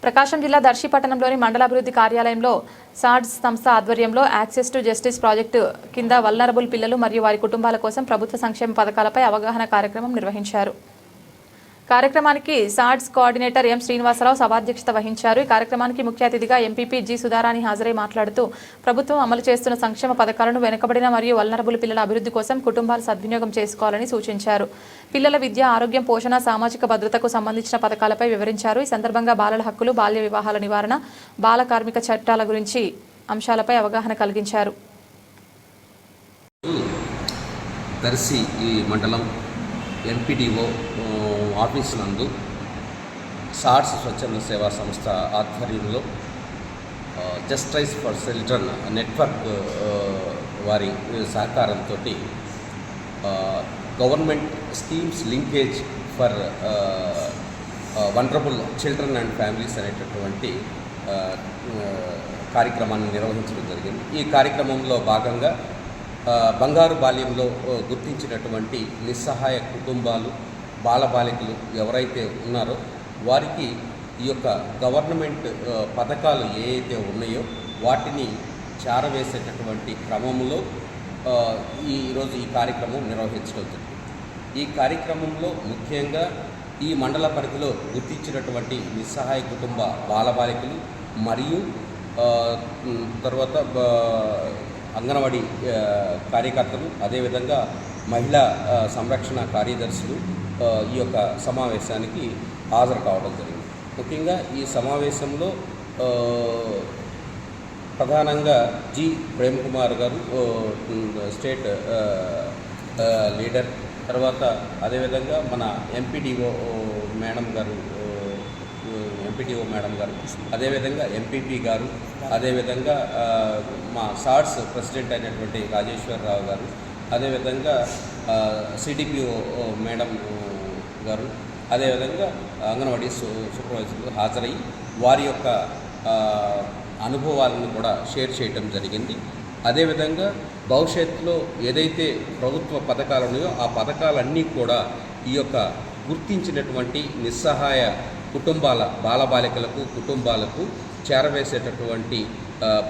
ప్రకాశం జిల్లా దర్శి పట్టణంలోని మండలాభివృద్ధి కార్యాలయంలో సాడ్స్ సంస్థ ఆధ్వర్యంలో యాక్సెస్ టు జస్టిస్ ప్రాజెక్టు కింద వల్నరబుల్ పిల్లలు మరియు వారి కుటుంబాల కోసం ప్రభుత్వ సంక్షేమ పథకాలపై అవగాహన కార్యక్రమం నిర్వహించారు. కార్యక్రమానికి సాడ్స్ కోఆర్డినేటర్ ఎం శ్రీనివాసరావు సభాధ్యక్షత వహించారు. ఈ కార్యక్రమానికి ముఖ్య అతిథిగా ఎంపీపీ జి సుధారాణి హాజరై మాట్లాడుతూ ప్రభుత్వం అమలు చేస్తున్న సంక్షేమ పథకాలను వెనుకబడిన మరియు వల్నరబుల్ పిల్లల అభివృద్ధి కోసం కుటుంబాలు సద్వినియోగం చేసుకోవాలని సూచించారు. పిల్లల విద్య, ఆరోగ్యం, పోషణ, సామాజిక భద్రతకు సంబంధించిన పథకాలపై వివరించారు. ఈ సందర్భంగా బాలల హక్కులు, బాల్య వివాహాల నివారణ, బాల కార్మిక చట్టాల గురించి అంశాలపై అవగాహన కలిగించారు. దర్శి ఈ మండలం ఎంపీడీఓ ఆఫీస్ నందు సాడ్స్ స్వచ్ఛంద సేవా సంస్థ ఆధ్వర్యంలో జస్టిస్ ఫర్ చిల్డ్రన్ నెట్వర్క్ వారి సహకారంతో government schemes linkage for vulnerable children and families అనేటటువంటి కార్యక్రమాన్ని నిర్వహించడం జరిగింది. ఈ కార్యక్రమంలో భాగంగా బంగారు బాల్యంలో గుర్తించినటువంటి నిస్సహాయ కుటుంబాలు, బాలబాలికలు ఎవరైతే ఉన్నారో వారికి ఈ యొక్క గవర్నమెంట్ పథకాలు ఏవైతే ఉన్నాయో వాటిని చేరవేసేటటువంటి క్రమంలో ఈరోజు ఈ కార్యక్రమం నిర్వహించడం జరిగింది. ఈ కార్యక్రమంలో ముఖ్యంగా ఈ మండల పరిధిలో గుర్తించినటువంటి నిస్సహాయ కుటుంబ బాలబాలికలు మరియు తర్వాత అంగన్వాడీ కార్యకర్తలు, అదేవిధంగా మహిళా సంరక్షణ కార్యదర్శులు ఈ యొక్క సమావేశానికి హాజరు కావడం జరిగింది. ముఖ్యంగా ఈ సమావేశంలో ప్రధానంగా జి ప్రేమ్ కుమార్ గారు స్టేట్ లీడర్, తర్వాత అదేవిధంగా మన ఎంపీడీఓ మేడం గారు, అదేవిధంగా ఎంపీపీ గారు, అదేవిధంగా మా సాడ్స్ ప్రెసిడెంట్ అయినటువంటి రాజేశ్వరరావు గారు, అదేవిధంగా సిడిపిఓ మేడం గారు, అదేవిధంగా అంగన్వాడీ సూపర్వైజర్లు హాజరయ్యి వారి యొక్క అనుభవాలను కూడా షేర్ చేయడం జరిగింది. అదేవిధంగా భవిష్యత్తులో ఏదైతే ప్రభుత్వ పథకాలు ఉన్నాయో ఆ పథకాలన్నీ కూడా ఈ యొక్క గుర్తించినటువంటి నిస్సహాయ కుటుంబాల బాలబాలికలకు, కుటుంబాలకు చేరవేసేటటువంటి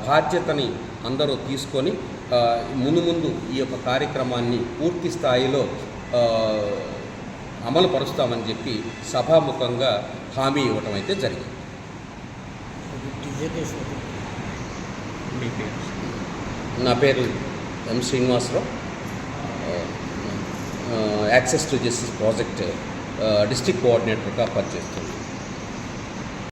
బాధ్యతని అందరూ తీసుకొని ముందు ఈ యొక్క కార్యక్రమాన్ని పూర్తి స్థాయిలో అమలు పరుస్తామని చెప్పి సభాముఖంగా హామీ ఇవ్వటం అయితే జరిగింది. నా పేరు M Srinivasarao, access to justice project district కోఆర్డినేటర్గా పనిచేస్తున్నాను.